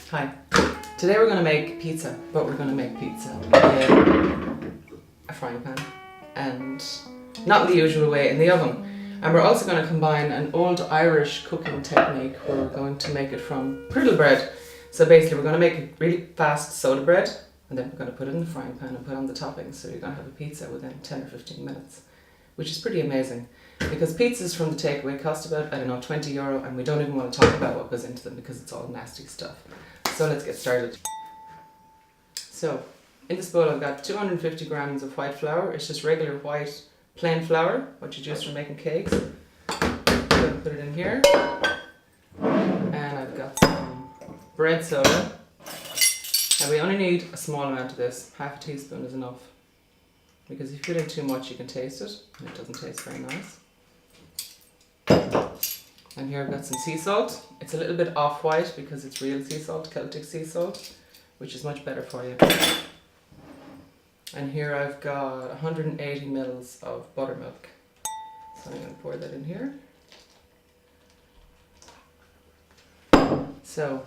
Hi. Today we're going to make pizza, but we're going to make pizza in a frying pan and not the usual way in the oven. And we're also going to combine an old Irish cooking technique where we're going to make it from griddle bread. So basically we're going to make a really fast soda bread and then we're going to put it in the frying pan and put on the toppings, so you're going to have a pizza within 10 or 15 minutes, which is pretty amazing. Because pizzas from the takeaway cost about, I don't know, €20, and we don't even want to talk about what goes into them because it's all nasty stuff. So let's get started. So in this bowl I've got 250 grams of white flour. It's just regular white plain flour, what you use for making cakes. I'm going to put it in here. And I've got some bread soda. And we only need a small amount of this. Half a teaspoon is enough. Because if you put in too much you can taste it, and it doesn't taste very nice. And here I've got some sea salt. It's a little bit off-white because it's real sea salt, Celtic sea salt, which is much better for you. And here I've got 180 mils of buttermilk. So I'm going to pour that in here. So,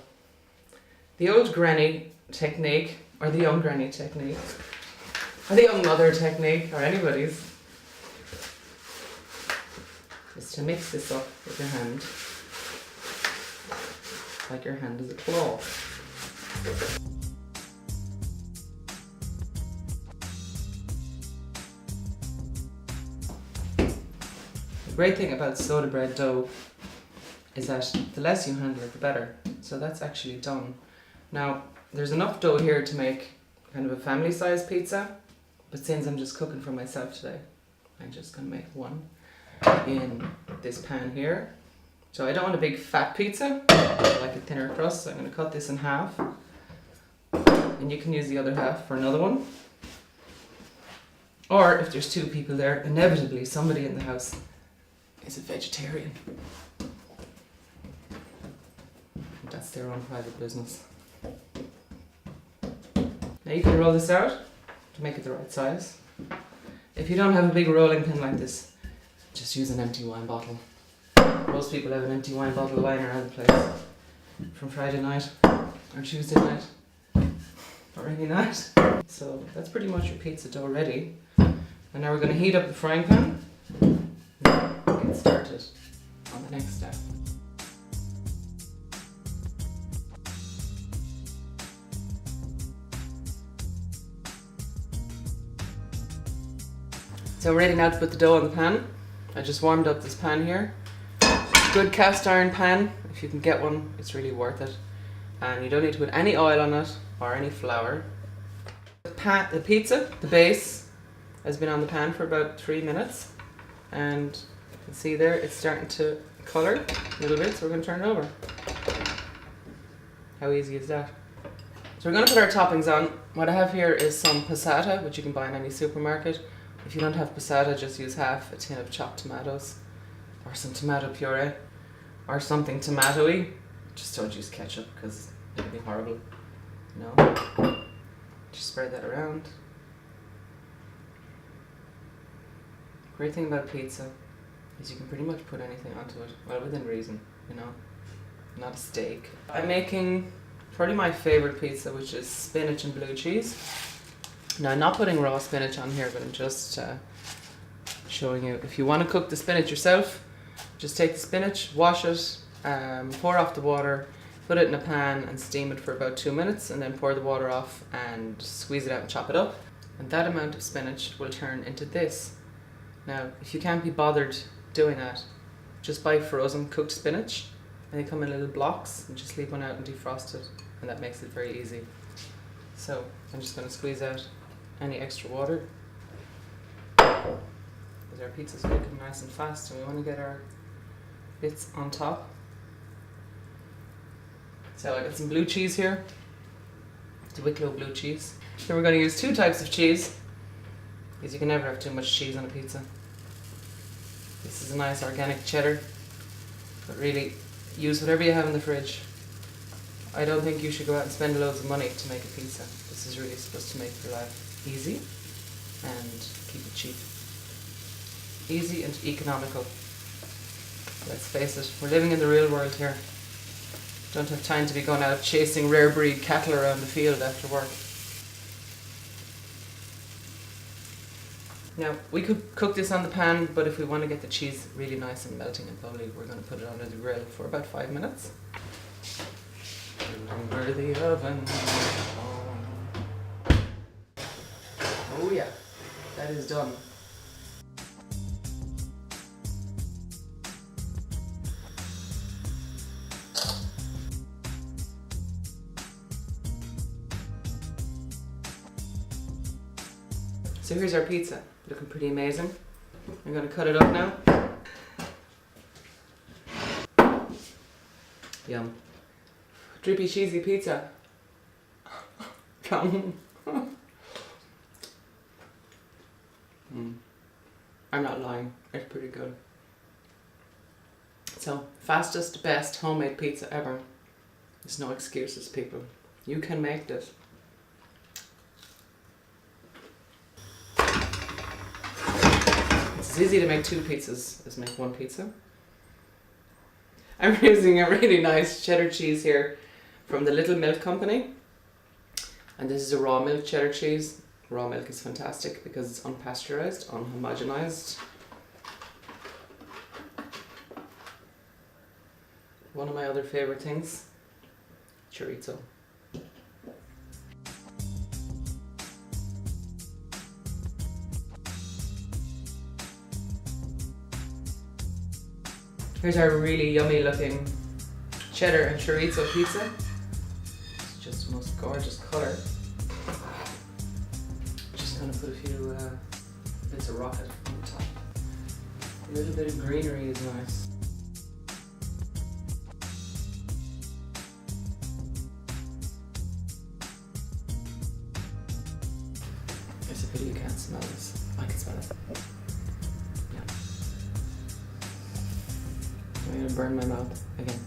the old granny technique, or the young granny technique, or the young mother technique, or anybody's, is to mix this up with your hand, like your hand is a claw. The great thing about soda bread dough is that the less you handle it, the better. So that's actually done. Now, there's enough dough here to make kind of a family-sized pizza, but since I'm just cooking for myself today, I'm just going to make one in this pan here. So I don't want a big fat pizza, I like a thinner crust, so I'm going to cut this in half. And you can use the other half for another one. Or if there's two people there, inevitably somebody in the house is a vegetarian. That's their own private business. Now you can roll this out to make it the right size. If you don't have a big rolling pin like this, just use an empty wine bottle. Most people have an empty wine bottle lying around the place from Friday night or Tuesday night or any night. So that's pretty much your pizza dough ready. And now we're going to heat up the frying pan and get started on the next step. So we're ready now to put the dough on the pan. I just warmed up this pan here. Good cast iron pan, if you can get one, it's really worth it. And you don't need to put any oil on it or any flour. The pizza, the base, has been on the pan for about 3 minutes. And you can see there it's starting to colour a little bit, so we're going to turn it over. How easy is that? So we're going to put our toppings on. What I have here is some passata, which you can buy in any supermarket. If you don't have passata, just use half a tin of chopped tomatoes or some tomato puree or something tomatoey. Just don't use ketchup because it would be horrible. No. Just spread that around. Great thing about pizza is you can pretty much put anything onto it, well, within reason, you know, not a steak. I'm making probably my favorite pizza, which is spinach and blue cheese. Now, I'm not putting raw spinach on here, but I'm just showing you. If you want to cook the spinach yourself, just take the spinach, wash it, pour off the water, put it in a pan and steam it for about 2 minutes, and then pour the water off and squeeze it out and chop it up. And that amount of spinach will turn into this. Now, if you can't be bothered doing that, just buy frozen cooked spinach. And they come in little blocks, and just leave one out and defrost it, and that makes it very easy. So I'm just going to squeeze out any extra water, because our pizza's cooking nice and fast and we want to get our bits on top. So I got some blue cheese here, the Wicklow blue cheese. Then we're going to use 2 types of cheese, because you can never have too much cheese on a pizza. This is a nice organic cheddar, but really use whatever you have in the fridge. I don't think you should go out and spend loads of money to make a pizza. This is really supposed to make your life easy and keep it cheap. Easy and economical. Let's face it, we're living in the real world here. Don't have time to be going out chasing rare breed cattle around the field after work. Now, we could cook this on the pan, but if we want to get the cheese really nice and melting and lovely, we're going to put it under the grill for about 5 minutes. Over the oven. Oh yeah, that is done. So here's our pizza, looking pretty amazing. I'm going to cut it up now. Yum. Drippy cheesy pizza. Come. I'm not lying, it's pretty good. So, fastest, best homemade pizza ever. There's no excuses, people. You can make this. It's as easy to make 2 pizzas as make 1 pizza. I'm using a really nice cheddar cheese here from the Little Milk Company. And this is a raw milk cheddar cheese. Raw milk is fantastic because it's unpasteurized, unhomogenized. One of my other favorite things, chorizo. Here's our really yummy looking cheddar and chorizo pizza. It's just the most gorgeous color. Just gonna put a few bits of rocket on the top. A little bit of greenery is nice. It's a pity you can't smell this. I can smell it. Yeah. I'm gonna burn my mouth again.